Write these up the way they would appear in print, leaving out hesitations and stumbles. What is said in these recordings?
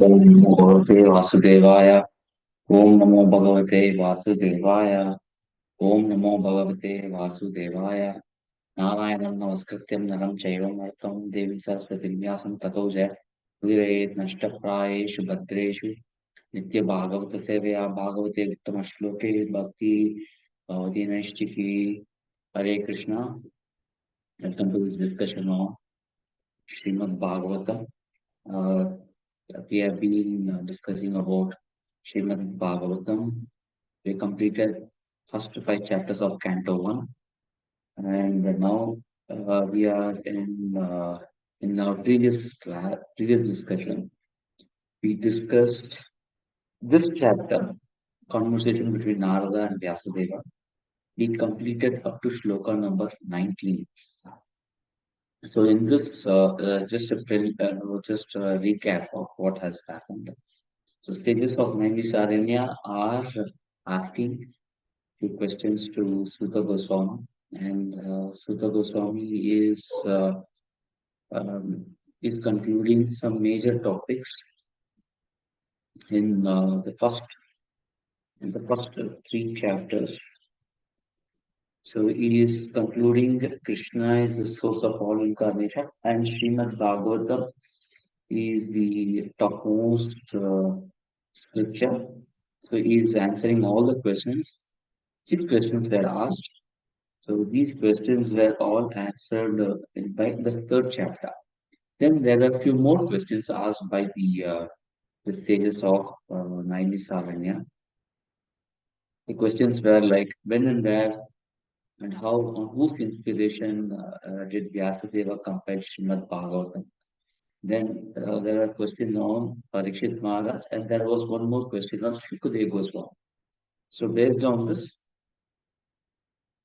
ओम नमो भगवते वासुदेवाय। ओम नमो भगवते वासुदेवाय। ओम नमो भगवते वासुदेवाय। नारायणं नमस्कृत्यं नरं चैव नरोत्तमं देवीं सरस्वतीं व्यासं ततो जयेत् नष्टप्रायेषु भद्रेषु नित्यभागवत सेवया भागवते उत्तमश्लोके भक्ति भवति नैष्टिकी। हरे Krishna. Welcome to this discussion on Srimad Bhagavatam. Uh, we have been discussing about Srimad Bhagavatam. We completed first five chapters of Canto 1, and now we are in our previous discussion. We discussed this chapter, conversation between Narada and Vyasadeva. We completed up to shloka number 19. So in this, just a recap of what has happened. So sages of Naimisaranya are asking few questions to Sutta Goswami, and Sutta Goswami um, is concluding some major topics in the first three chapters. So he is concluding that Krishna is the source of all incarnation, and Srimad Bhagavatam is the topmost scripture. So he is answering all the questions. Six questions were asked. So these questions were all answered by the third chapter. Then there were a few more questions asked by the sages of Naimisaranya. The questions were like when and where and how, on whose inspiration did Vyasadeva compile Srimad Bhagavatam? Then there were questions on Parikshit Maharaj, and there was one more question on Shukadeva Goswami. So based on this,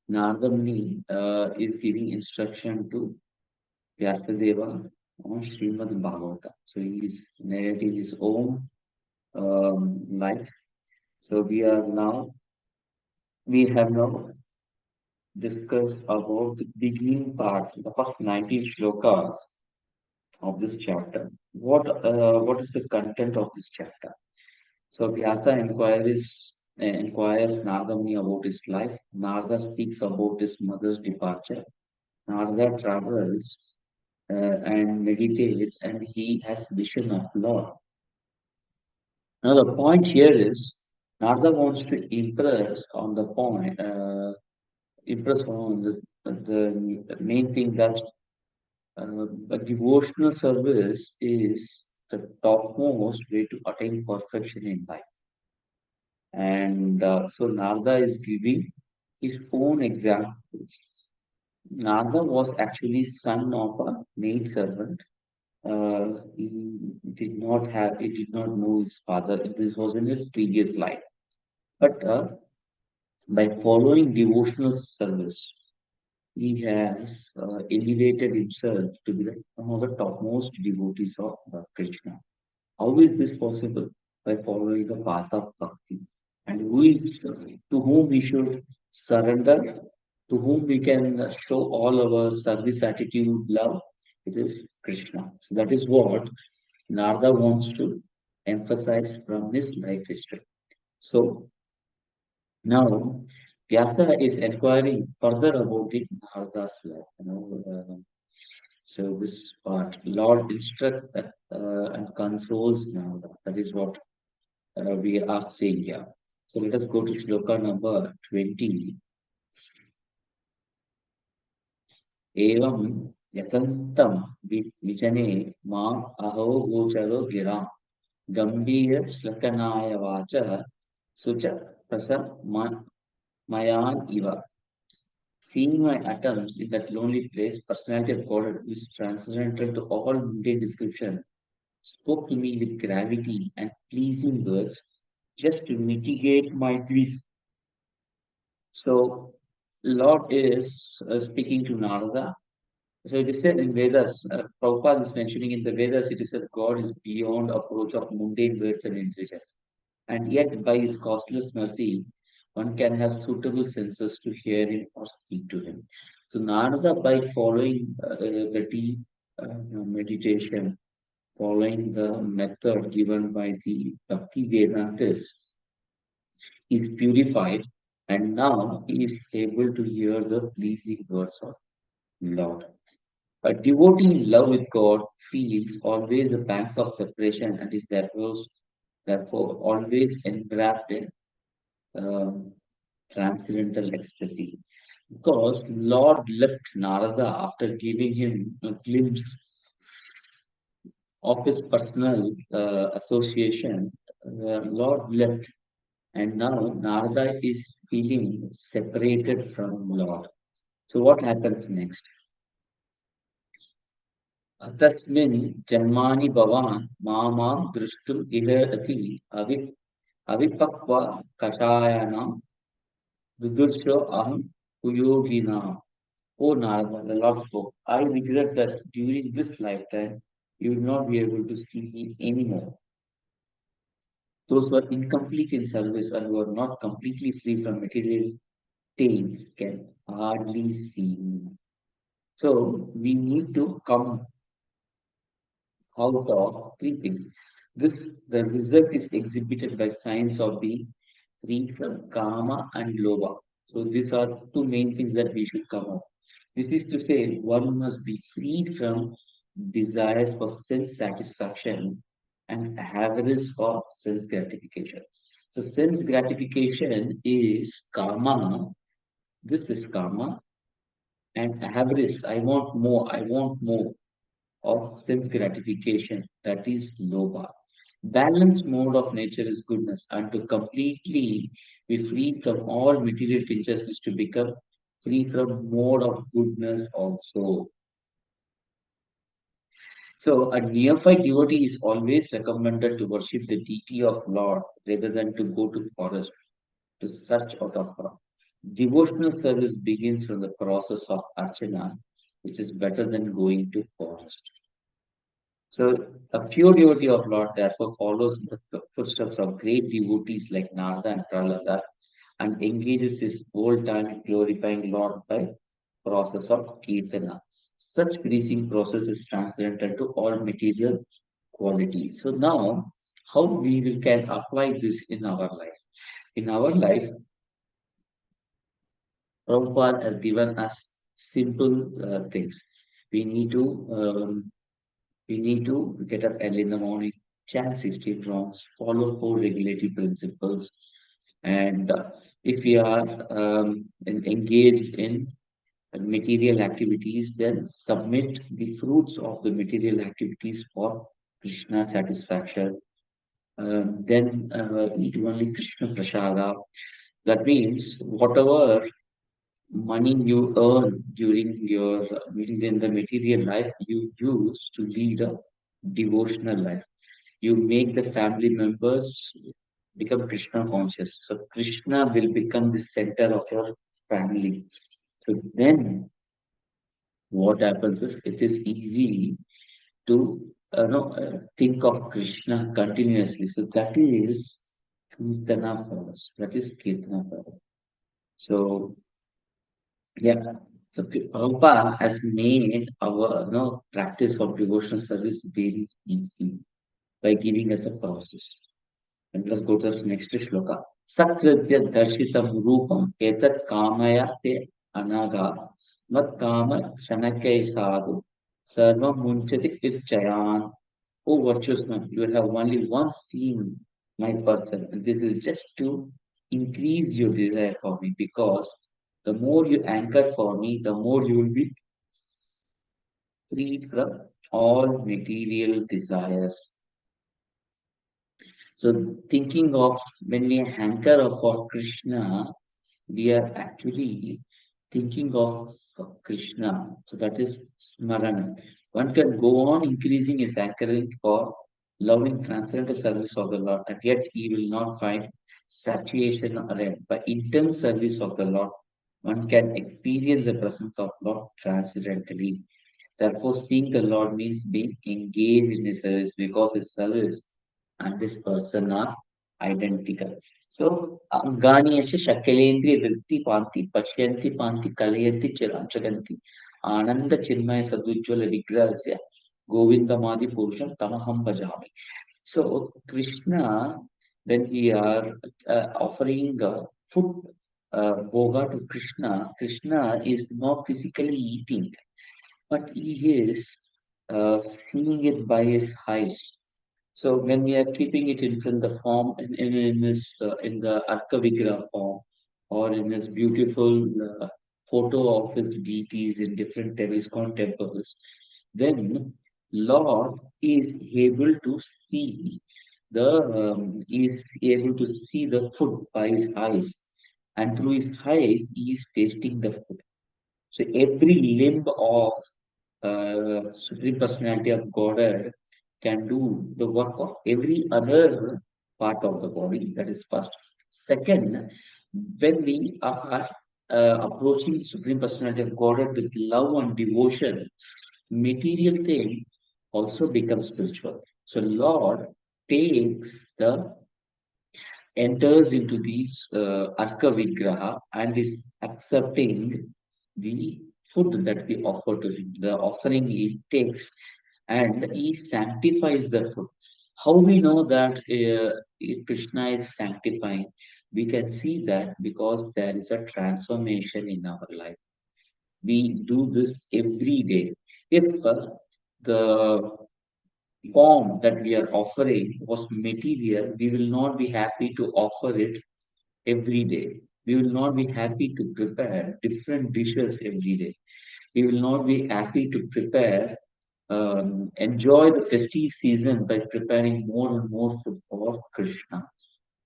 Narada Muni is giving instruction to Vyasadeva on Srimad Bhagavatam. So he is narrating his own life. So we have now discussed about the beginning part, the first 19 shlokas of this chapter. What is the content of this chapter? So Vyasa inquires Narada Muni about his life. Narada speaks about his mother's departure. Narada travels and meditates, and he has vision of Lord. Now the point here is Narada wants to impress on the main thing that a devotional service is the topmost way to attain perfection in life. And so Narada is giving his own examples. Narada was actually son of a maid servant. He did not know his father. This was in his previous life. But by following devotional service, he has elevated himself to be one of the topmost devotees of Krishna. How is this possible? By following the path of bhakti. And to whom we should surrender, to whom we can show all our service attitude, love, it is Krishna. So that is what Narada wants to emphasize from his life history. So now Vyasa is inquiring further about it in Narada's life. So this part, Lord instruct and consoles Narada. That is what we are saying here. So let us go to shloka number 20. एवं यतन्तं विजने माम् अहो गोचरो गिरां गंभीर श्लकनाय वाचः सुच प्रस मयान इव. Seeing my attempts in that lonely place, personality of God, who is transcendental to all mundane description, spoke to me with gravity and pleasing words just to mitigate my grief. So, Lord is speaking to Narada. So it is said in Vedas, Prabhupada is mentioning in the Vedas, it is said God is beyond approach of mundane words and intelligence. And yet, by his costless mercy, one can have suitable senses to hear him or speak to him. So Narada, by following the deep meditation following the method given by the Bhakti Vedantis, is purified, and now he is able to hear the pleasing words of Lord. A devotee in love with God feels always the pangs of separation and is therefore always enwrapped in um, transcendental ecstasy. Because Lord left Narada after giving him a glimpse of his personal association. Lord left, and now Narada is feeling separated from Lord. So what happens next? तस्मिन् जन्मानि भवान् मामां द्रष्टुम् इहरति अविपक्व कषायाणां दुदुर्षो aham kuyoginam. Oh Narada, the Lord spoke, I regret that during this lifetime you will not be able to see me anymore. Those who are incomplete in service and who are not completely free from material taints can hardly see me. So we need to come out of three things. This the result is exhibited by signs of being free from kama and lobha. So these are two main things that we should come out. This is to say, one must be freed from desires for sense satisfaction and avarice for sense gratification. So sense gratification is karma. This is karma, and avarice. I want more. I want more of sense gratification, that is lobha. Balanced mode of nature is goodness, and to completely be free from all material pinches is to become free from mode of goodness also. So a neophyte devotee is always recommended to worship the deity of Lord rather than to go to forest to search out of her. Devotional service begins from the process of archana, which is better than going to forest. So a pure devotee of Lord therefore follows the footsteps of great devotees like Narada and Prahlada and engages his whole time in glorifying Lord by process of kirtana. Such pleasing process is transcendental to all material qualities. So now, how we will can apply this in our life? In our life, Prabhupada has given us simple things. We need to we need to get up early in the morning, chant 16 rounds, follow four regulatory principles, and if we are engaged in material activities, then submit the fruits of the material activities for Krishna satisfaction. Then eat only Krishna prasada. That means whatever money you earn during your in the material life, you use to lead a devotional life. You make the family members become Krishna conscious. So Krishna will become the center of your family. So then what happens is it is easy to think of Krishna continuously. So that is Kirtana for us. That is Kirtana for us. So yeah. So Prabhupada has made our practice of devotional service very easy by giving us a process. And let's go to the next shloka. Sakritya darshitam rupam etat kamaya te anaga mat kama shanakya sadhu sarva munchati ichayan. Oh virtuous man, you have only once seen my person, and this is just to increase your desire for me, because the more you anchor for me, the more you will be freed from all material desires. So thinking of when we anchor for Krishna, we are actually thinking of Krishna. So that is Smarana. One can go on increasing his anchoring for loving transcendental service of the Lord, and yet he will not find satiation or end. By intense service of the Lord, one can experience the presence of Lord transcendentally. Therefore, seeing the Lord means being engaged in His service, because His service and this person are identical. So, Angani asya shakelendriya vritti panti pashyanti panti kalayanti chiranchaganti ananda chinmaya sadujjvala vigrahasya Govindamadi Purusham Tamaham Bhajami. So Krishna, when we are offering food bhoga to Krishna, Krishna is not physically eating, but he is seeing it by his eyes. So when we are keeping it in the form in this in the Arka Vigraha form, or in this beautiful photo of his deities in different ISKCON temples, then Lord is able to see is able to see the food by his eyes, and through his eyes he is tasting the food. So every limb of Supreme Personality of Godhead can do the work of every other part of the body. That is first. Second, when we are approaching Supreme Personality of Godhead with love and devotion, material thing also becomes spiritual. So Lord takes the enters into these Arka Vigraha and is accepting the food that we offer to him. The offering he takes and he sanctifies the food. How we know that Krishna is sanctifying? We can see that because there is a transformation in our life. We do this every day. If the form that we are offering was material, we will not be happy to offer it every day. We will not be happy to prepare different dishes every day. We will not be happy to enjoy the festive season by preparing more and more food for Krishna.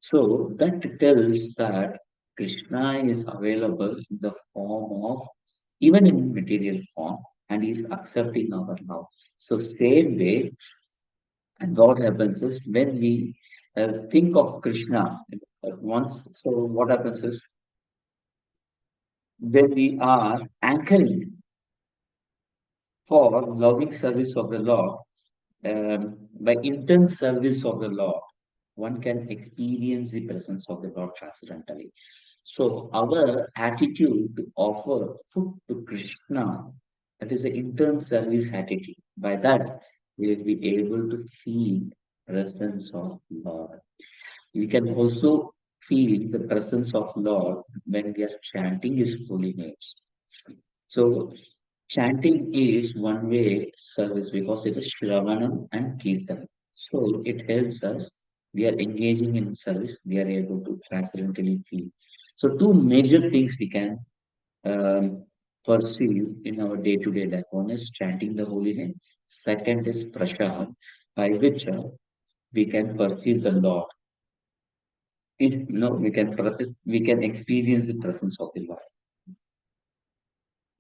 So that tells that Krishna is available in the form of, even in material form, and is accepting our love. So same way, and what happens is when we think of Krishna once, so what happens is when we are anchoring for loving service of the Lord, by intense service of the Lord, one can experience the presence of the Lord transcendentally. So our attitude to offer food to Krishna, that is an intense service attitude. By that, we will be able to feel presence of Lord. We can also feel the presence of Lord when we are chanting His holy names. So chanting is one way service because it is Shravanam and Kirtanam. So it helps us. We are engaging in service. We are able to transcendentally feel. So two major things we can pursue in our day-to-day life. One is chanting the holy name. Second is prasad, by which we can perceive the Lord. If no, we can experience the presence of the Lord.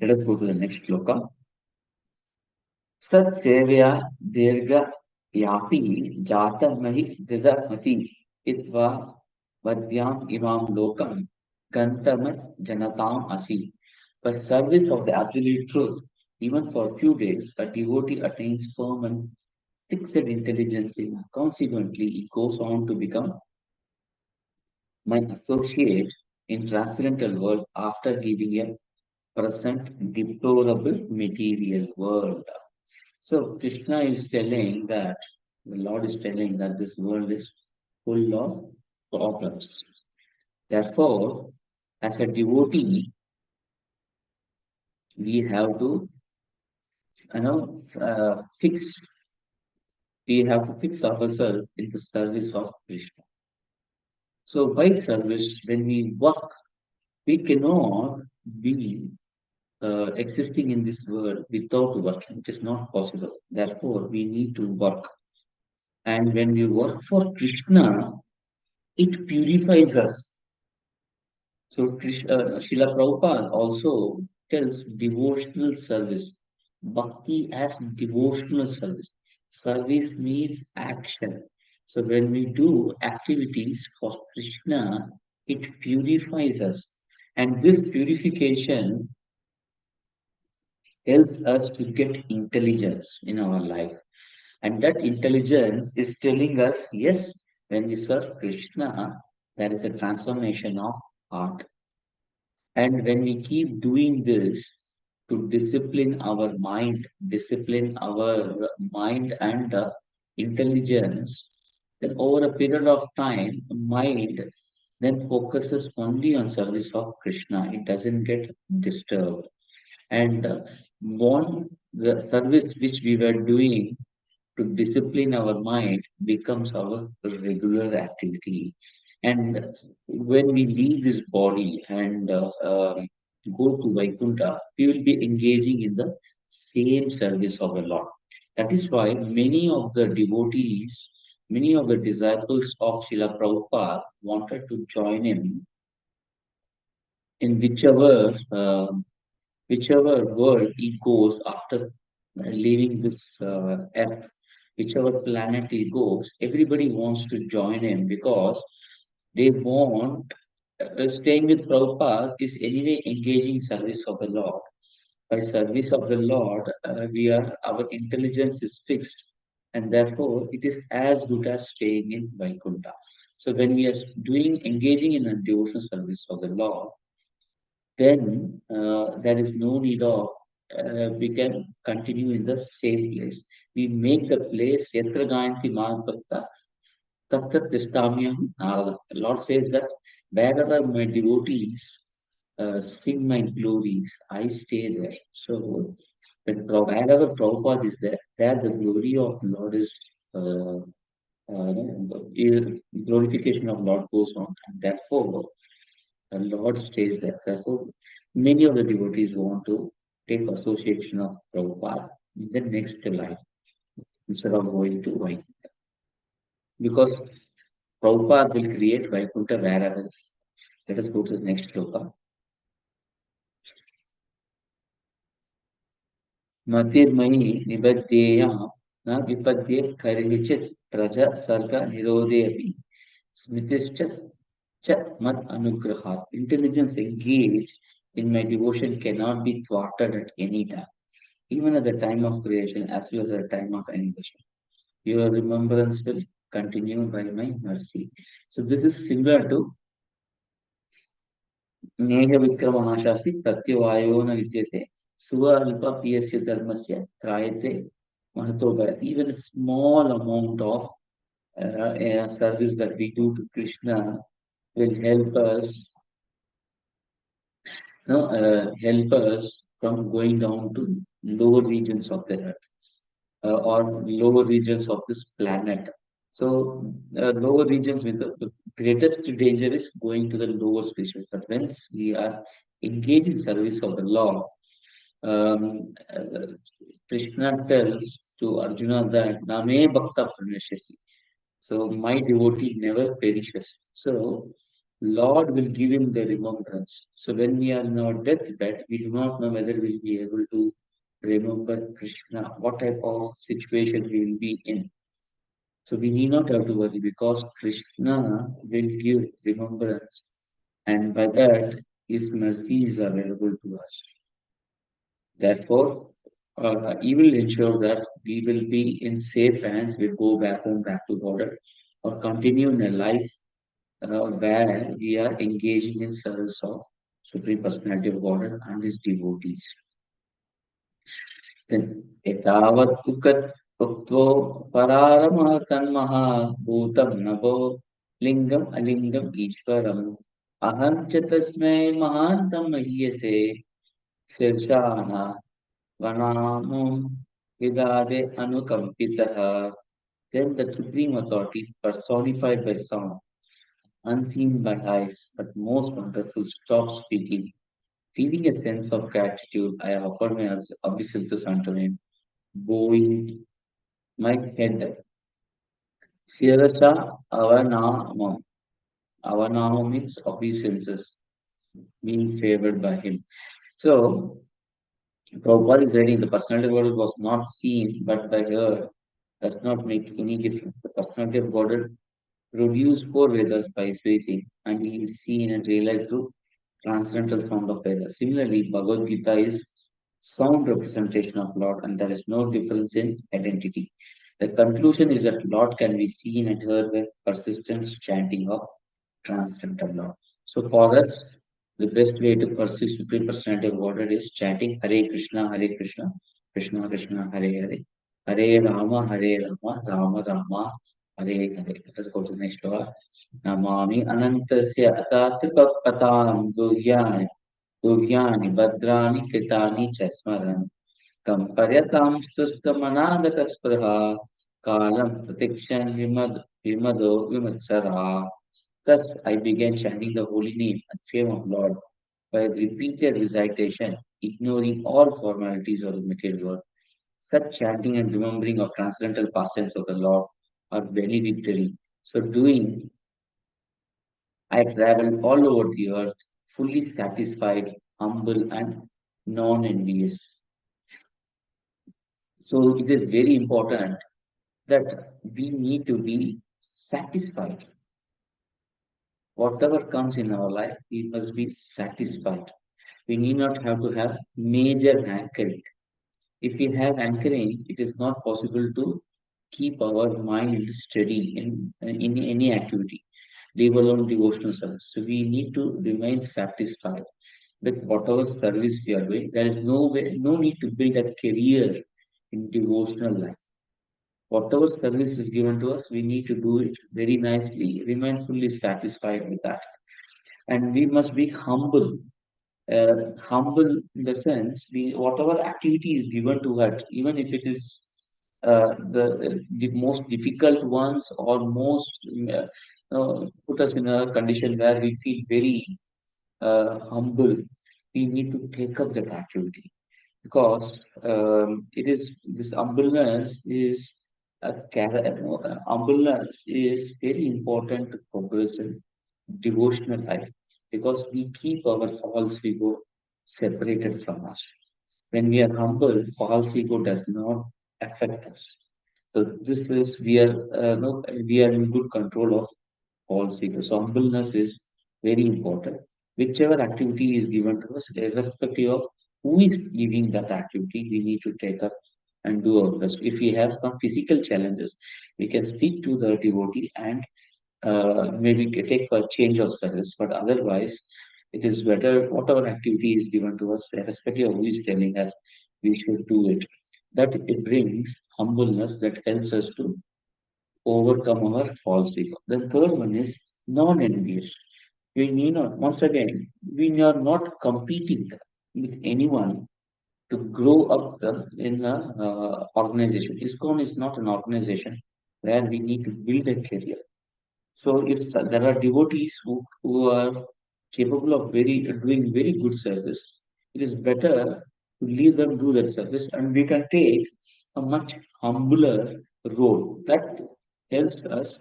Let us go to the next shloka. सत्सेवया दीर्घयापि जातमहि दृढमति इत्वा वद्याम् इमां लोकं गन्तमत् जनताम् asi. For service of the absolute truth, even for a few days, a devotee attains firm and fixed intelligence in. Consequently, he goes on to become my associate in transcendental world after giving a present deplorable material world. So Krishna is telling that the Lord is telling that this world is full of problems. Therefore, as a devotee, we have to, fix. We have to fix ourselves in the service of Krishna. So by service, when we work, we cannot be existing in this world without working. It is not possible. Therefore, we need to work. And when we work for Krishna, it purifies us. So Srila Prabhupada also tells devotional service. Bhakti as devotional service. Service means action. So when we do activities for Krishna, it purifies us. And this purification helps us to get intelligence in our life. And that intelligence is telling us, yes, when we serve Krishna, there is a transformation of heart. And when we keep doing this, to discipline our mind and intelligence, then over a period of time, mind then focuses only on service of Krishna. It doesn't get disturbed. And one the service which we were doing to discipline our mind becomes our regular activity. And when we leave this body and go to Vaikuntha, we will be engaging in the same service of the Lord. That is why many of the devotees, many of the disciples of Srila Prabhupada wanted to join him in whichever world he goes after leaving this earth, whichever planet he goes, everybody wants to join him because they want staying with Prabhupada is anyway engaging service of the Lord. By service of the Lord, our intelligence is fixed, and therefore it is as good as staying in Vaikuntha. So when we are engaging in a devotional service of the Lord, then there is no need of we can continue in the same place. We make the place Yatra Gayanti Mahapakta Tatra Tistamyam Narada. The Lord says that wherever my devotees sing my glories, I stay there. So wherever Prabhupada is there, there the glory of the Lord is glorification of Lord goes on, and therefore the Lord stays there. Therefore, many of the devotees want to take association of Prabhupada in the next life instead of going to Vaikuntha. Because Prabhupada will create Vaikuntha wherever. Let us go to the next sloka. Matirmai nibadhyaya na vipadye karichit praja sarga nirode api smitischa cha mat anugrahat. Intelligence engaged in my devotion cannot be thwarted at any time, even at the time of creation as well as at the time of annihilation. Your remembrance will continue by my mercy. So this is similar to Neha Vikramanashasi Pratyavayona Vidyate Suva Alpa Piyasya Dharmasya Trayate Mahatobha. Even a small amount of service that we do to Krishna will help us from going down to lower regions of the earth or lower regions of this planet. So, lower regions with the greatest danger is going to the lower species. But once we are engaged in service of the Lord, um, uh, Krishna tells to Arjuna that Name Bhakta Pranashati. So, my devotee never perishes. So, Lord will give him the remembrance. So, when we are in our deathbed, we do not know whether we'll be able to remember Krishna, what type of situation we will be in. So we need not have to worry because Krishna will give remembrance, and by that his mercy is available to us. Therefore, he will ensure that we will be in safe hands. We go back home, back to Godhead, or continue in a life where we are engaging in service of Supreme Personality of Godhead and His devotees. एतावत् उक्त्वो परारमः तन्मः भूतं नभो लिङ्गम् अलिङ्गम् ईश्वरम् अहं च तस्मै महान्तं मह्यसे शीर्षाः वनामो विदारे अनुकम्पितः. Then the Supreme Authority, personified by sound, unseen by eyes, but most wonderful, stops speaking. Feeling a sense of gratitude, I offer my obeisances unto him, bowing my head. Sirasa Avanamam. Avanamam means obeisances, being favored by him. So, Prabhupada is writing the personality of Godhead was not seen but by heard, does not make any difference. The personality of Godhead produced four Vedas by his breathing, and he is seen and realized through transcendental sound of Vedas. Similarly, Bhagavad Gita is sound representation of Lord, and there is no difference in identity. The conclusion is that Lord can be seen and heard with persistent chanting of transcendental Lord. So for us, The best way to pursue Supreme Personality of Godhead is chanting Hare Krishna, Krishna Krishna, Hare Hare, Hare Rama, Rama Rama, Hare Hare. Let's go to the next one. Namami Anantasya Atatipapatan Guhyani Bhadrani Kitani Chasmaran Kamparyatam Stustamanagataspraha Kalam Pratikshan Vimado Vimatsara. Thus I began chanting the holy name and fame of Lord by repeated recitation, ignoring all formalities of the material world. Such chanting and remembering of transcendental pastimes of the Lord are benedictory. So doing, I travel all over the earth, fully satisfied, humble, and non-envious. So it is very important that we need to be satisfied. Whatever comes in our life, we must be satisfied. We need not have to have major hankering. If we have anchoring, it is not possible to keep our mind steady in any activity, leave alone devotional service. So we need to remain satisfied with whatever service we are doing. There is no need to build a career in devotional life. Whatever service is given to us, we need to do it very nicely, remain fully satisfied with that. And we must be humble. Humble in the sense, we whatever activity is given to us, even if it is the most difficult ones or most put us in a condition where we feel very humble, we need to take up that activity because it is this humbleness is very important to progress in devotional life because we keep our false ego separated from us. When we are humble, false ego does not affect us. So this is we are in good control of false ego. So humbleness is very important. Whichever activity is given to us, irrespective of who is giving that activity, we need to take up and do our best. If we have some physical challenges, we can speak to the devotee and maybe take a change of service. But otherwise, it is better whatever activity is given to us, irrespective of who is telling us, we should do it. That it brings humbleness that helps us to overcome our false ego. The third one is non-envious. We need not, once again, we are not competing with anyone to grow up in a organization. ISKCON is not an organization where we need to build a career. So if there are devotees who are capable of doing very good service, it is better to leave them do that service and we can take a much humbler role. That helps us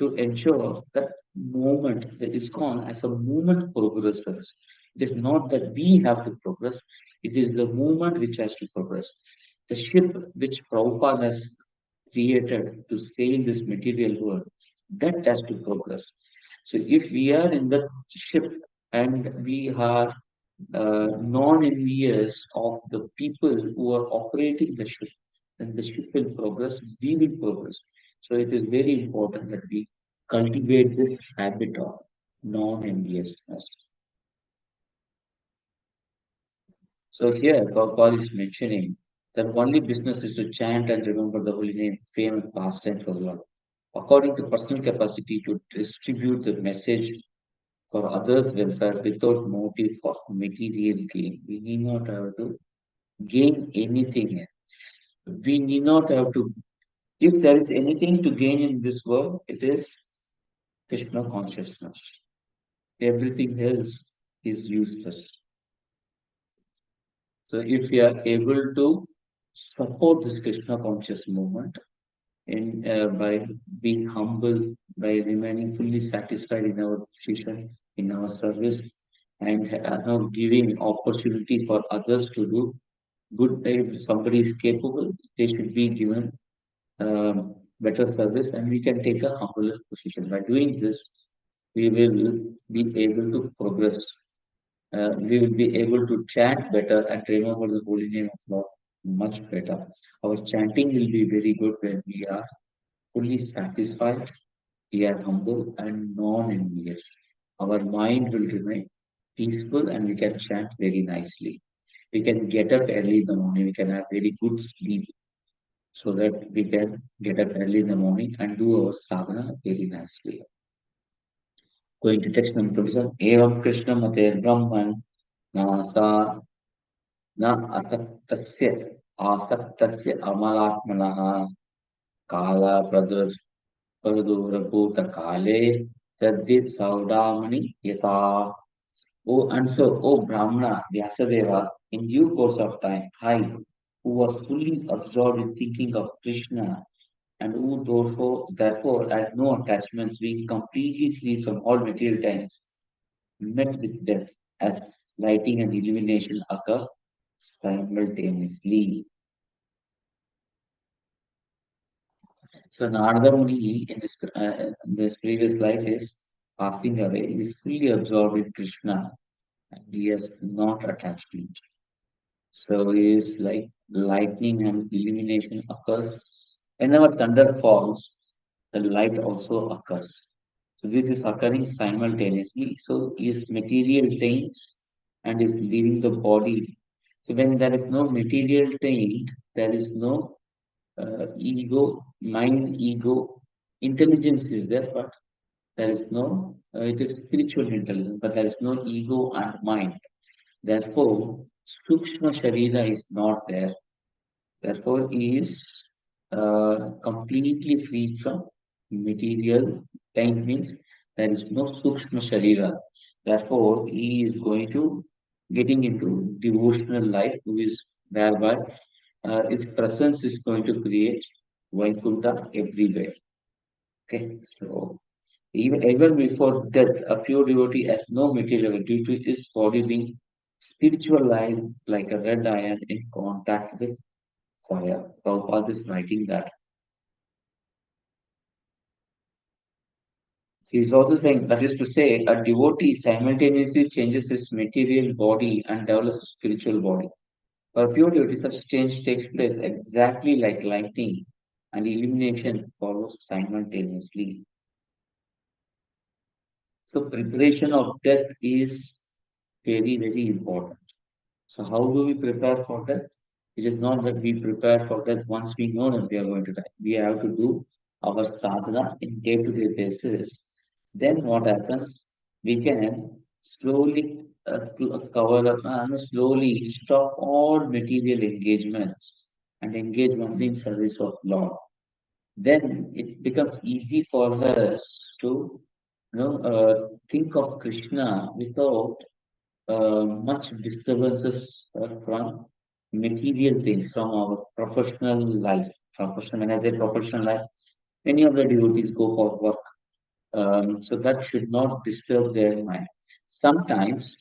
to ensure that movement, the ISKCON as a movement progresses. It is not that we have to progress, it is the movement which has to progress. The ship which Prabhupada has created to sail this material world, that has to progress. So if we are in the ship and we are non-envious of the people who are operating the ship, then the ship will progress, we will progress. So it is very important that we cultivate this habit of non-enviousness. So here, Prabhupada is mentioning that only business is to chant and remember the holy name, fame, and pastime for the Lord. According to personal capacity to distribute the message for others' welfare without motive for material gain. We need not have to gain anything. We need not have to, if there is anything to gain in this world, it is Krishna consciousness. Everything else is useless. So if we are able to support this Krishna conscious movement by being humble, by remaining fully satisfied in our position, in our service, and giving opportunity for others to do good. If somebody is capable, they should be given better service, and we can take a humbler position. By doing this, we will be able to progress. We will be able to chant better and remember the holy name of Lord much better. Our chanting will be very good when we are fully satisfied, we are humble and non-envious. Our mind will remain peaceful, and we can chant very nicely. We can get up early in the morning. We can have very good sleep so that we can get up early in the morning and do our sadhana very nicely. Going to text number 27. Evam Krishna Mate Brahman Nasa न असक्तस्य आसक्तस्य अमलात्मनः कालप्रदुरभूतकाले तद्वित् सौदामणि यथा. Oh, and so, O Brahmana, Vyasadeva, in due course of time, I, who was fully absorbed in thinking of Krishna, and who therefore had no attachments, being completely free from all material ties, met with death as lighting and illumination occur simultaneously. So Narada Muni in this previous life is passing away. He is fully absorbed in Krishna and he has not attachment. So he is like lightning and illumination occurs. Whenever thunder falls, the light also occurs. So this is occurring simultaneously. So his material taints and is leaving the body. So when there is no material taint, there is no ego, mind, ego, intelligence is there, but there is no, it is spiritual intelligence, but there is no ego and mind. Therefore, Sukshma Sharira is not there. Therefore, he is completely free from material time means there is no Sukshma Sharira. Therefore, he is going to getting into devotional life, who is whereby his presence is going to create Vaikuntha everywhere. Okay, so even before death, a pure devotee has no material due to his body being spiritualized like a red iron in contact with fire. Prabhupada is writing that. He is also saying that is to say, a devotee simultaneously changes his material body and develops a spiritual body. For a pure devotee, such change takes place exactly like lightning, and illumination follows simultaneously. So preparation of death is very, very important. So how do we prepare for death? It is not that we prepare for death once we know that we are going to die. We have to do our sadhana in day-to-day basis. Then what happens? We can slowly cover up and slowly stop all material engagements and engage only in service of Lord. Then it becomes easy for us to think of Krishna without much disturbances from material things, from our professional life. From professional, when I say professional life, many of the devotees go for work, so that should not disturb their mind. Sometimes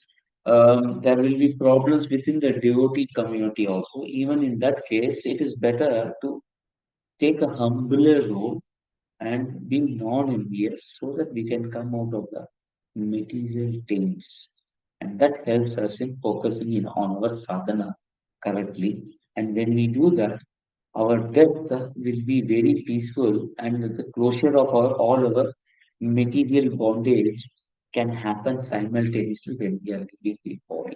there will be problems within the devotee community also. Even in that case, it is better to take a humbler role and be non-envious so that we can come out of the material things. And that helps us in focusing in on our sadhana correctly. And when we do that, our death will be very peaceful and the closure of all our material bondage can happen simultaneously when we are living the body.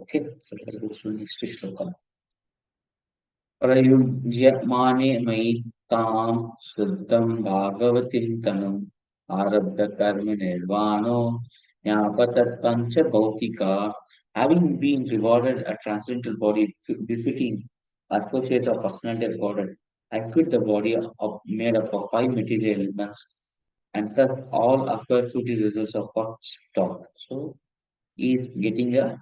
Okay, so let's go to the next shloka. प्रयुज्यमाने मयि तां शुद्धं भागवतीं तनुम् आरब्धकर्म निर्वाणो ज्ञापतत्पञ्च भौतिका. Having been rewarded a transcendental body befitting associate of personality of God, I quit the body made up of five material elements and thus all upper fruity results of what stopped. So he is getting a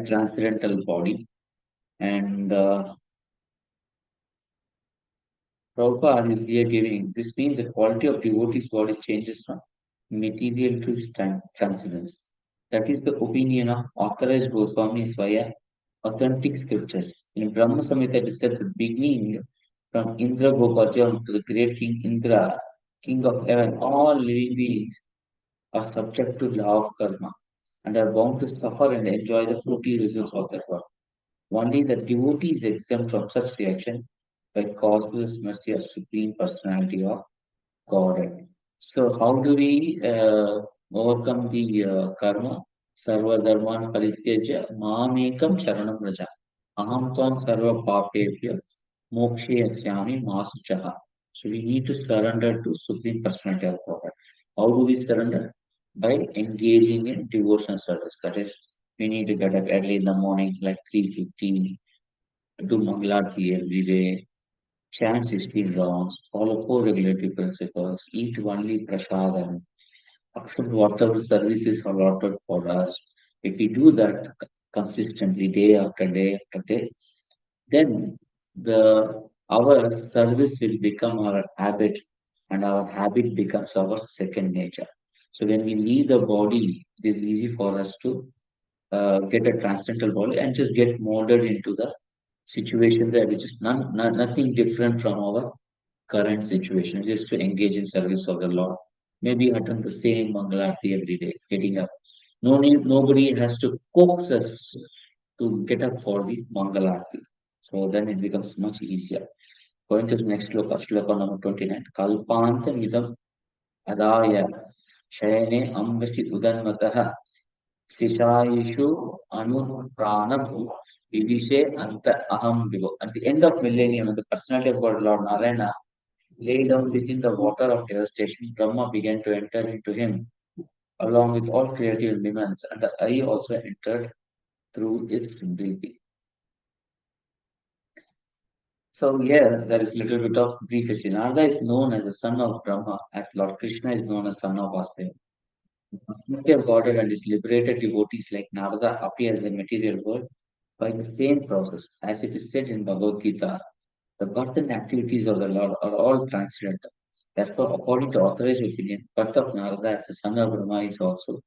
transcendental body and Prabhupada is here giving. This means the quality of devotee's body changes from material to transcendence. That is the opinion of authorized Goswamis via authentic scriptures. In Brahma Samhita, it is said the beginning from Indra Gopajam to the great King Indra, King of heaven, all living beings are subject to law of karma and are bound to suffer and enjoy the fruity results of their work. Only the devotee is exempt from such reaction by causeless mercy of Supreme Personality of Godhead. So, how do we overcome the karma, sarva dharman parityajya, mamekam charanam raja. Aham tvam sarva papebhya, mokshe asyami masuchaha. So we need to surrender to Supreme Personality of God. How do we surrender? By engaging in devotional service. That is, we need to get up early in the morning, like 3:15, do Mangalarti every day, chant 16 rounds, follow four regulatory principles, eat only prasadam, accept whatever services are allotted for us. If we do that consistently, day after day after day, then the our service will become our habit, and our habit becomes our second nature. So when we leave the body, it is easy for us to get a transcendental body and just get molded into the situation there, which is nothing different from our current situation, just to engage in service of the Lord. Maybe attend the same Mangalarti every day, getting up. No need, nobody has to coax us to get up for the Mangalarti. So then it becomes much easier. Going to the next shloka number 29. Kalpanta midam adaya shayane ambasi udanmataha Sishayishu Anupranabu Vivishe Anta Aham Vivo. At the end of millennium, when the personality of God, Lord Narayana, lay down within the water of devastation, Brahma began to enter into him, along with all creative demands, and the I also entered through his breathing. So here there is a little bit of brief history. Narada is known as the son of Brahma, as Lord Krishna is known as son of Vasudeva. Personality of Godhead and his liberated devotees like Narada appear in the material world by the same process. As it is said in Bhagavad Gita, the birth and activities of the Lord are all transcendental. Therefore, according to authorized opinion, birth of Narada as the son of Brahma is also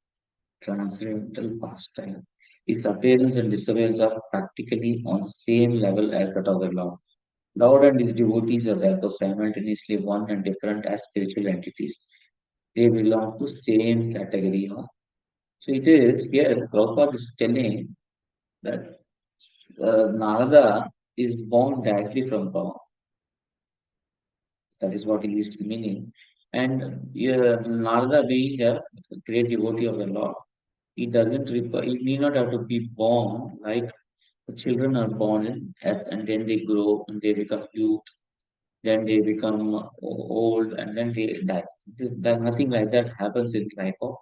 transcendental pastime. His appearance and disappearance are practically on the same level as that of the Lord. Lord and his devotees are therefore simultaneously one and different as spiritual entities. They belong to same category of. So it is here, Prabhupada is telling that Narada is born directly from Brahma. That is what he is meaning. And Narada being a great devotee of the Lord, he doesn't require, he need not have to be born like the children are born and then they grow and they become youth, then they become old and then they die. There's nothing like that happens in life of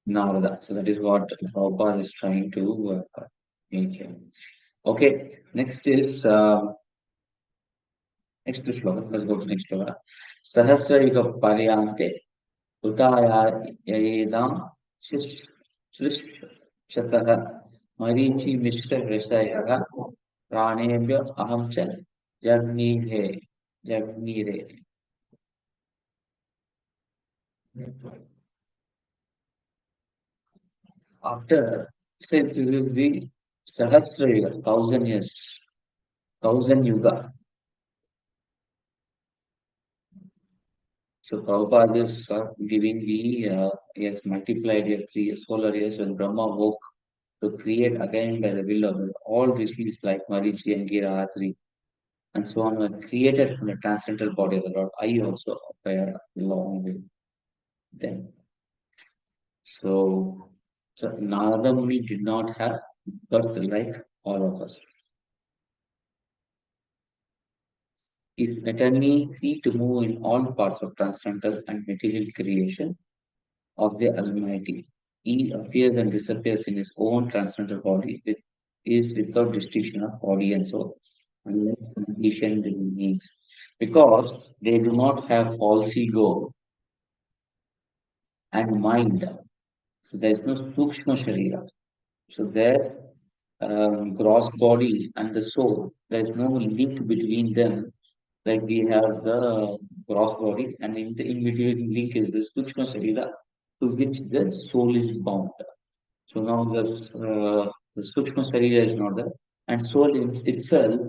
Narada. So that is what Prabhupada is trying to make here. Okay, next shloka. Let's go to next shloka. Sahasra yuga paryante utaya yedam shish shataha marichi mishra vrishaya pranebhya aham cha jagnire. After, since this is the Sahasra yuga, 1,000 years, 1,000 yuga. So Prabhupada is giving the yes multiplied year 3 solar years when Brahma woke to create again by the will of God. All rishis like Marichi and Giratri and so on were created from the transcendental body of the Lord. I also appear along with them. So, so Narada Muni did not have birth like all of us. Is eternally free to move in all parts of transcendental and material creation of the Almighty. He appears and disappears in his own transcendental body, is without distinction of body and soul, unless conditioned beings, because they do not have false ego and mind. So there is no sukshma sharira. So their gross body and the soul, there is no link between them. Like we have the gross body, and in between link is the sukshma sharira, to which the soul is bound. So now the Sukshma Sarira is not there, and soul itself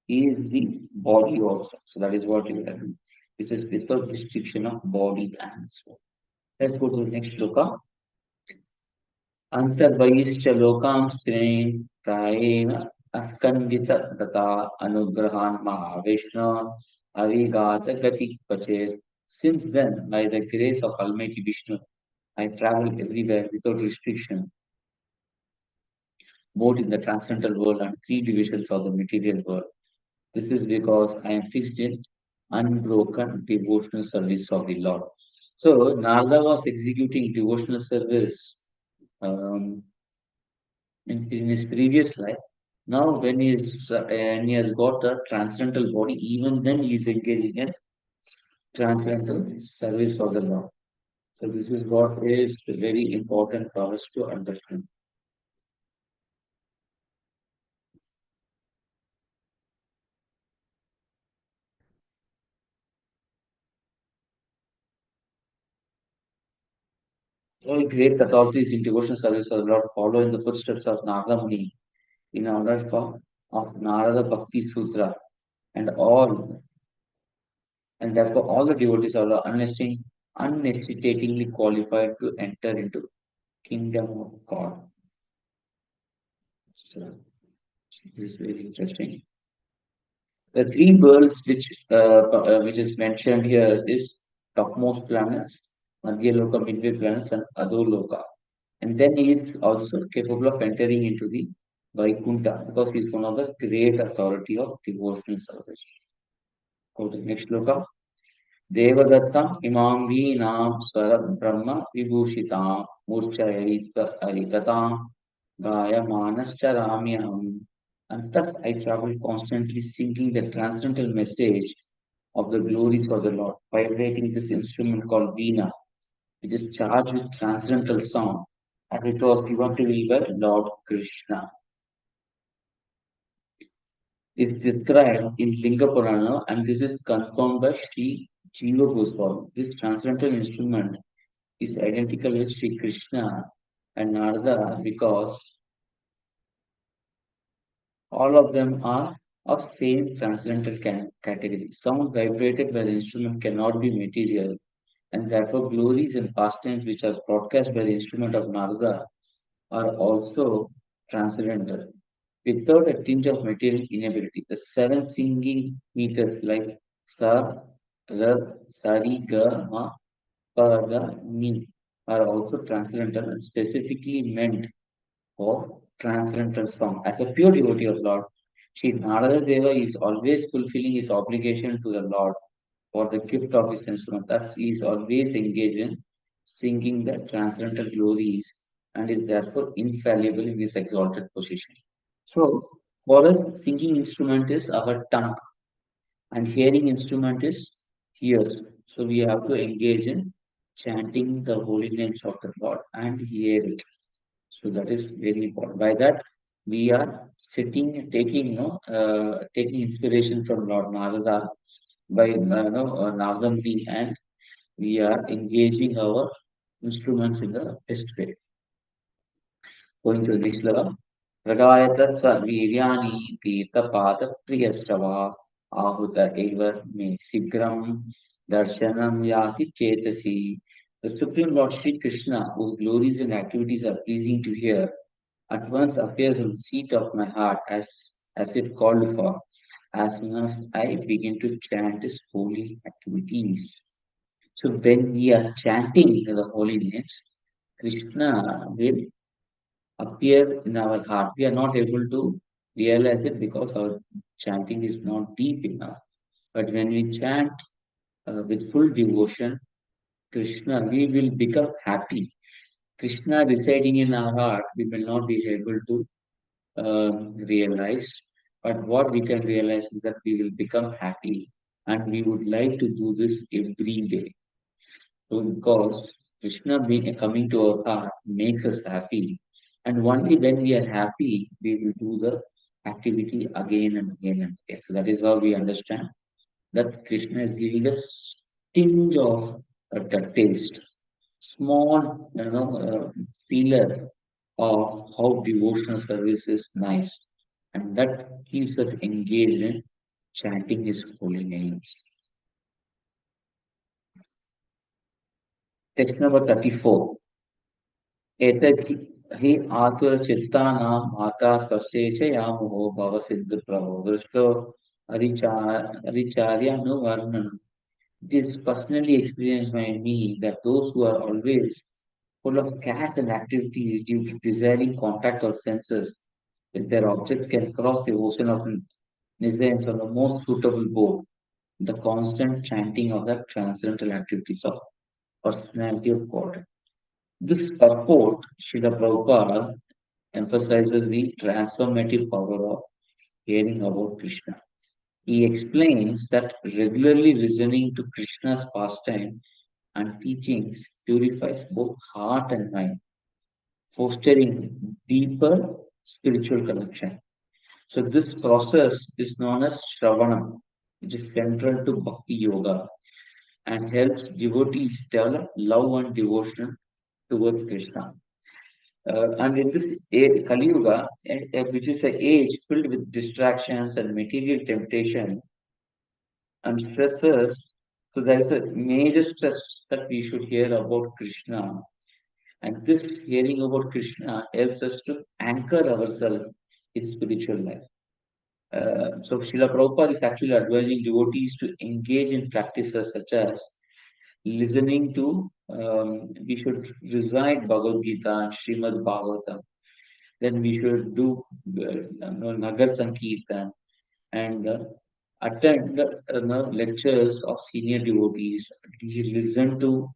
is the body also. So that is what you have, which is without restriction of body and soul. Let's go to the next shloka. Antarvayischa lokam strain praena askandita data anugrahan mahavishna Avigata Gati Pachet. Since then, by the grace of Almighty Vishnu, I travel everywhere without restriction, both in the transcendental world and three divisions of the material world. This is because I am fixed in unbroken devotional service of the Lord. So Narada was executing devotional service um, in his previous life. Now, when he has got a transcendental body, even then he is engaging in transcendental service of the Lord. So this is what is very important for us to understand. So great authorities in devotional service of the Lord follow in the footsteps of Narada Muni in order for of Narada Bhakti Sutra and all, and therefore all the devotees are unhesitatingly qualified to enter into kingdom of God. So this is very interesting. The three worlds which is mentioned here is topmost planets, Madhyaloka, midway planets, and Adoloka. And then he is also capable of entering into the Vaikuntha because he is one of the great authority of devotional service. Go to the next loka. Devadattam imam veenam swara brahma vibhushitam murchayitatam gayamanascharamiaham. And thus I travel constantly singing the transcendental message of the glories of the Lord, vibrating this instrument called veena, which is charged with transcendental sound, and it was given to me by Lord Krishna. Is described in Linga Purana, and this is confirmed by Sri Jiva Goswami. This transcendental instrument is identical with Sri Krishna and Narada because all of them are of same transcendental category. Sound vibrated by the instrument cannot be material, and therefore glories and pastimes which are broadcast by the instrument of Narada are also transcendental. Without a tinge of material inability, the seven singing meters like Sa, Ra, Sari, Ga, Ma, Pa, Ga, Ni are also transcendental and specifically meant for transcendental song. As a pure devotee of Lord, Sri Narada Deva is always fulfilling his obligation to the Lord for the gift of his instrument. Thus, he is always engaged in singing the transcendental glories and is therefore infallible in this exalted position. So, for us, singing instrument is our tongue and hearing instrument is ears. So, we have to engage in chanting the holy names of the Lord and hear it. So, that is very important. By that, we are taking inspiration from Lord Narada by Narada Muni, and we are engaging our instruments in the best way. Going to the next level. Ragayata Svaviryani Tirthapada Priyasrava Ahuta Eva Me Sigram Darshanam Yati Chetasi. The Supreme Lord Sri Krishna, whose glories and activities are pleasing to hear, at once appears on the seat of my heart as if called for, as soon as I begin to chant his holy activities. So when we are chanting the holy names, Krishna will appear in our heart. We are not able to realize it because our chanting is not deep enough. But when we chant with full devotion, Krishna, we will become happy. Krishna residing in our heart, we will not be able to realize. But what we can realize is that we will become happy and we would like to do this every day. So because Krishna being coming to our heart makes us happy. And only when we are happy, we will do the activity again and again and again. So that is how we understand that Krishna is giving us tinge of the taste, small, feeler of how devotional service is nice. And that keeps us engaged in chanting his holy names. Text number 34. एतद्धि हि आतुरचित्तानां माता स्पर्शे च यामुः भवसिद्धप्रभो दृष्टो Aricharya no Varnanam. It is personally experienced by me that those who are always full of cares and activities due to desiring contact or senses with their objects can cross the ocean of nescience on the most suitable boat, the constant chanting of the transcendental activities of personality of God. This purport, Srila Prabhupada emphasizes the transformative power of hearing about Krishna. He explains that regularly listening to Krishna's pastime and teachings purifies both heart and mind, fostering deeper spiritual connection. So this process is known as Shravanam, which is central to Bhakti Yoga and helps devotees develop love and devotion towards Krishna. And in this Kali Yuga, which is an age filled with distractions and material temptation and stresses, so there is a major stress that we should hear about Krishna. And this hearing about Krishna helps us to anchor ourselves in spiritual life. So Srila Prabhupada is actually advising devotees to engage in practices such as listening to, we should recite Bhagavad Gita and Srimad Bhagavatam. Then we should do Nagar Sankirtan and attend lectures of senior devotees. We listen to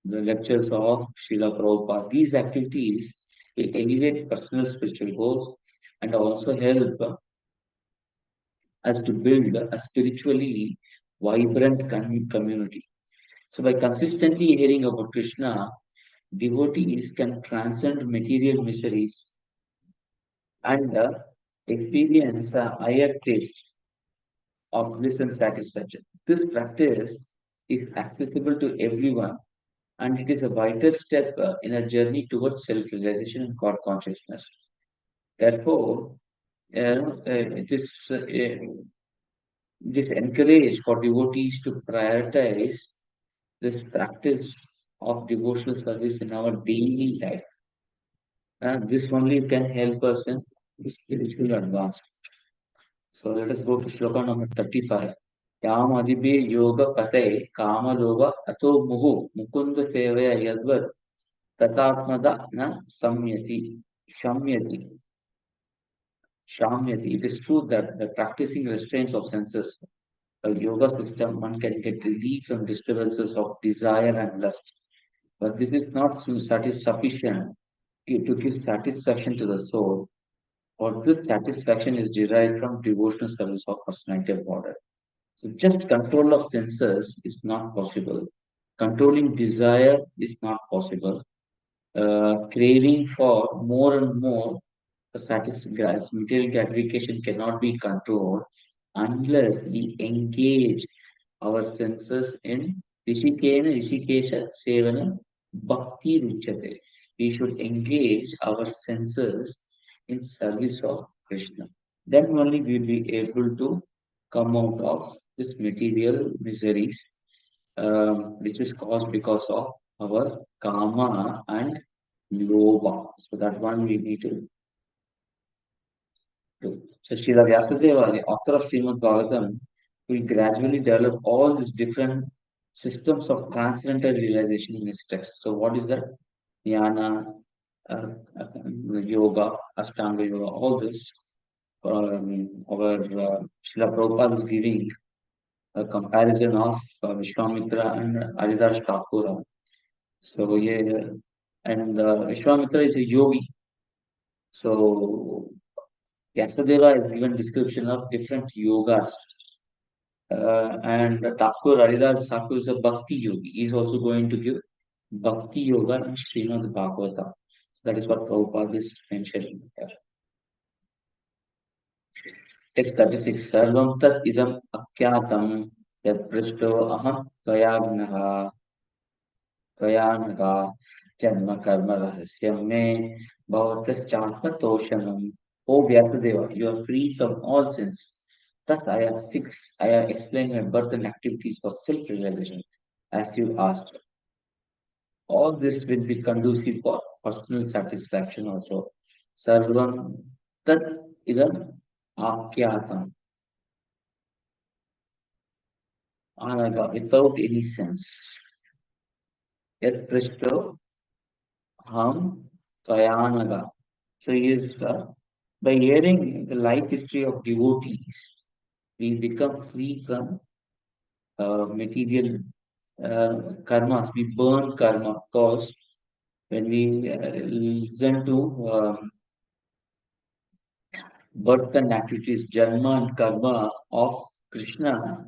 the lectures of Srila Prabhupada. These activities will elevate personal spiritual goals and also help us to build a spiritually vibrant community. So by consistently hearing about Krishna, devotees can transcend material miseries and experience a higher taste of bliss and satisfaction. This practice is accessible to everyone and it is a vital step in a journey towards self-realization and God consciousness. Therefore, it is encouraged for devotees to prioritize this practice of devotional service in our daily life. This only can help us in spiritual advance. So let us go to sloka number 35. Yam adibhe yoga pate kama loga ato muhu mukunda sevaya yadvat tatatmada na shamyati. Shamyati. It is true that the practicing restraints of senses, a yoga system, one can get relief from disturbances of desire and lust. But this is not sufficient to give satisfaction to the soul, or this satisfaction is derived from devotional service of personality of God. So just control of senses is not possible. Controlling desire is not possible. Craving for more and more material gratification cannot be controlled unless we engage our senses in Rishikesha Sevana Bhakti Ruchate. We should engage our senses in service of Krishna. Then only we will be able to come out of this material miseries, which is caused because of our karma and lobha. So that one we need to do. So Srila Vyasadeva, the author of Srimad Bhagavatam, will gradually develop all these different systems of transcendental realization in his text. So what is that? Jnana, yoga, Ashtanga yoga, all this. Our Srila Prabhupada is giving a comparison of Vishwamitra and Haridas Thakura. So yeah, and Vishwamitra is a yogi. So Vyasadeva is given description of different yogas. And Thakur, Haridas Thakur is a Bhakti yogi. He is also going to give Bhakti yoga in Srimad Bhagavatam. That is what Prabhupada is mentioning here. Text 36. Sarvam tat idam akyatam yad prishto aham tvayagnaha tvayanaga janma karma rahasyam me bhavataschatma toshanam. O Vyasadeva, you are free from all sins. Thus I have explained my birth and activities for self-realization, as you asked. All this will be conducive for personal satisfaction also. Sarvam tat idam akyatam. anaga, without any sense. Yet prishto ham tvayanaga. So he is, by hearing the life history of devotees, we become free from material karmas. We burn karma because when we listen to birth and activities, janma and karma of Krishna,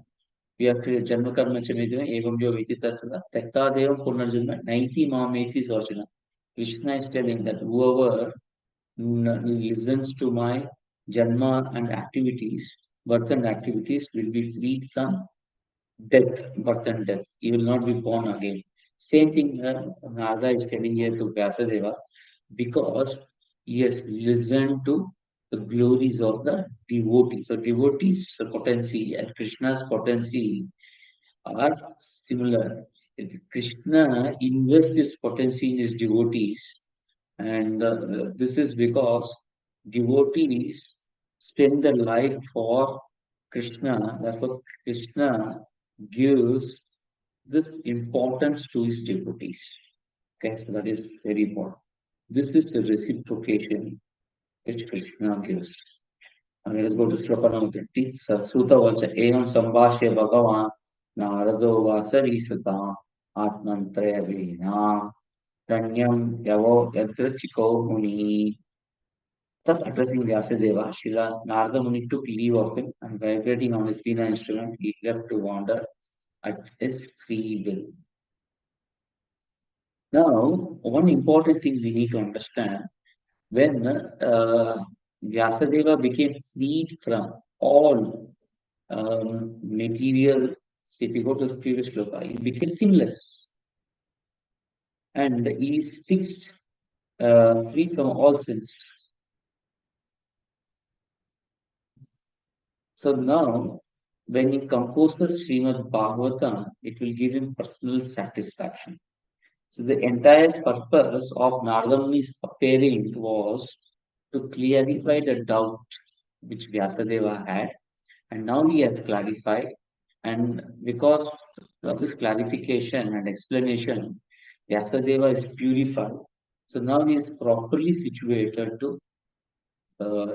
we have to janma karma chamidina evam yo viti tattva tekta devam punarjanma 90 mameti sorjana. Krishna is telling that whoever listens to my janma and activities, birth and activities, will be freed from death, birth and death. You will not be born again. Same thing Narada is telling here to Vyasadeva because he has listened to the glories of the devotees. So devotees' potency and Krishna's potency are similar. Krishna invests his potency in his devotees, and this is because devotees spend their life for Krishna. Therefore, Krishna gives this importance to his devotees. Okay, so that is very important. This is the reciprocation which Krishna gives. And let us go to Shloka number 30. Sasuta vacha evam sambhashya bhagavan narado vasari sata atmantraya vina Danyam Yavo Yadrachiko Muni. Thus addressing Vyasadeva, Srila Narada Muni took leave of him and vibrating on his veena instrument, he left to wander at his free will. Now, one important thing we need to understand when Vyasadeva became freed from all material, if you go to the previous sloka, he became sinless and he is fixed, free from all sins. So now, when he composes Srimad Bhagavatam, it will give him personal satisfaction. So the entire purpose of Narada Muni's appearing was to clarify the doubt which Vyasadeva had, and now he has clarified. And because of this clarification and explanation, Vyasadeva is purified. So now he is properly situated to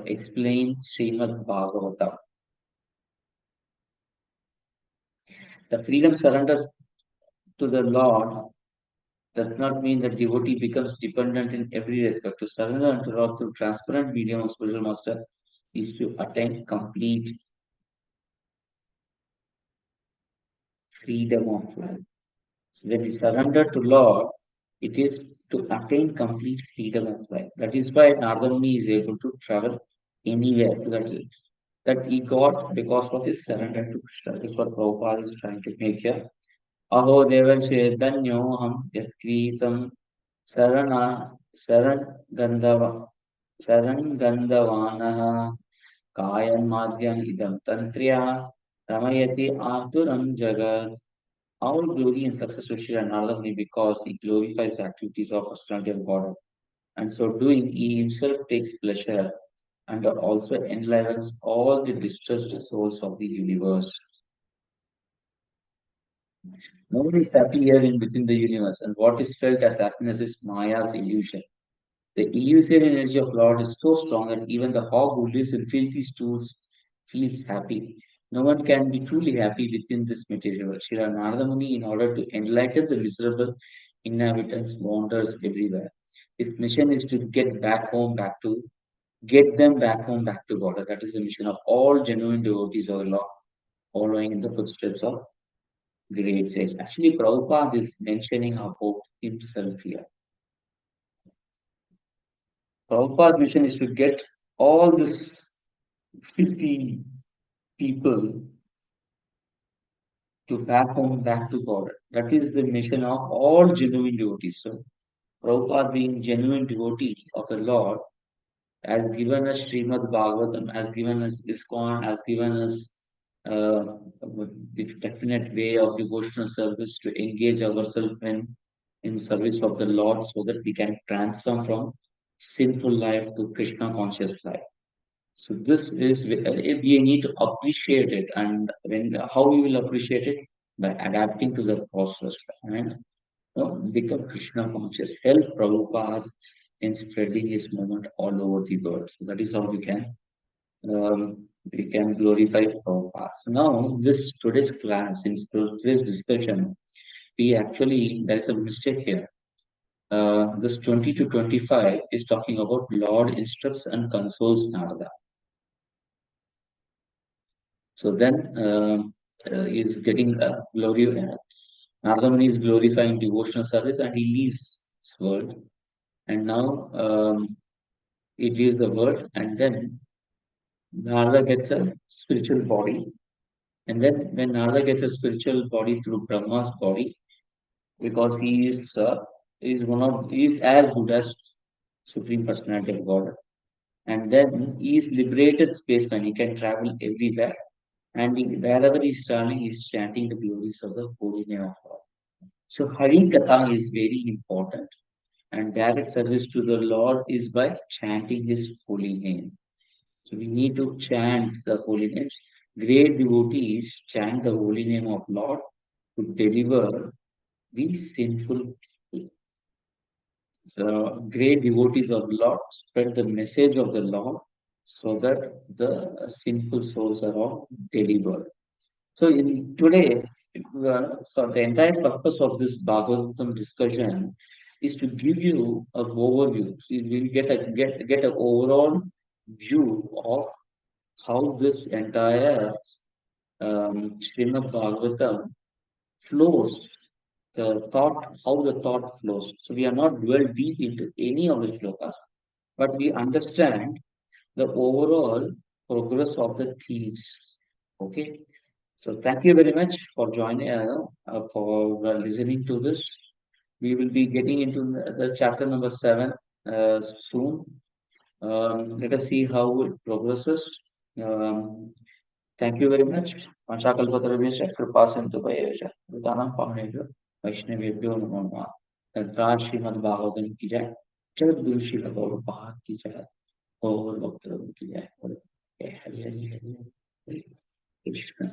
explain Srimad Bhagavatam. The freedom surrender to the Lord does not mean that devotee becomes dependent in every respect. To surrender unto Lord through transparent medium of spiritual master is to attain complete freedom of life. So when we surrender to Lord, it is to attain complete freedom of life. That is why Narada Muni is able to travel anywhere. So that he got because of his surrender to Krishna. This is what Prabhupada is trying to make here. Aho devarshe danyoham yatkritam sarana saran gandava saran gandavanaha kayan madhyam idam tantriya ramayati aturam jagat. All glory and success to Srila Narada Muni because he glorifies the activities of personality of God. And so doing, he himself takes pleasure and also enlivens all the distressed souls of the universe. Nobody is happy here in within the universe, and what is felt as happiness is Maya's illusion. The illusory energy of Lord is so strong that even the hog who lives in filthy stools feels happy. No one can be truly happy within this material world. Srila Narada Muni, in order to enlighten the miserable inhabitants, wanders everywhere. His mission is to get them back home, back to God. That is the mission of all genuine devotees of the Lord, following in the footsteps of great sages. Actually, Prabhupada is mentioning about himself here. Prabhupada's mission is to get all these 50 people to back home, back to God. That is the mission of all genuine devotees. So, Prabhupada, being genuine devotee of the Lord, has given us Srimad Bhagavatam, has given us ISKCON, has given us the definite way of devotional service to engage ourselves in service of the Lord so that we can transform from sinful life to Krishna conscious life. So this is we need to appreciate it, and when how we will appreciate it by adapting to the process and become Krishna conscious. Help Prabhupada in spreading his movement all over the world. So that is how we can glorify Prabhupada. So now this today's class, in today's discussion, we actually there's a mistake here. This 20 to 25 is talking about Lord instructs and consoles Narada. So then is getting glory. Narada Muni is glorifying devotional service and he leaves this world. And now he leaves the world and then Narada gets a spiritual body. And then when Narada gets a spiritual body through Brahma's body, because he is as good as Supreme Personality of God. And then he is liberated space when he can travel everywhere. And wherever he's traveling, he's chanting the glories of the holy name of God. So Hari Katha is very important. And direct service to the Lord is by chanting his holy name. So we need to chant the holy names. Great devotees chant the holy name of Lord to deliver these sinful people. The great devotees of Lord spread the message of the Lord so that the sinful souls are all delivered. So in today, so the entire purpose of this Bhagavatam discussion is to give you a overview. So you will get an overall view of how this entire Srimad Bhagavatam flows, how the thought flows. So we are not dwell deep into any of the shlokas, but we understand the overall progress of the themes. Okay. So thank you very much for joining, for listening to this. We will be getting into the chapter number 7 soon. Let us see how it progresses. Um, Thank you very much. Panchakalpatarabhisya kripasintu vayeja. Vidanam pahaneja. Vaishnavebhyo namo namaha. Tadra Srimad Bhagavatam ki jai. Jagadguru Srila Prabhupada ki jai. और भक्तों की जय। Hare Hare Hare Krishna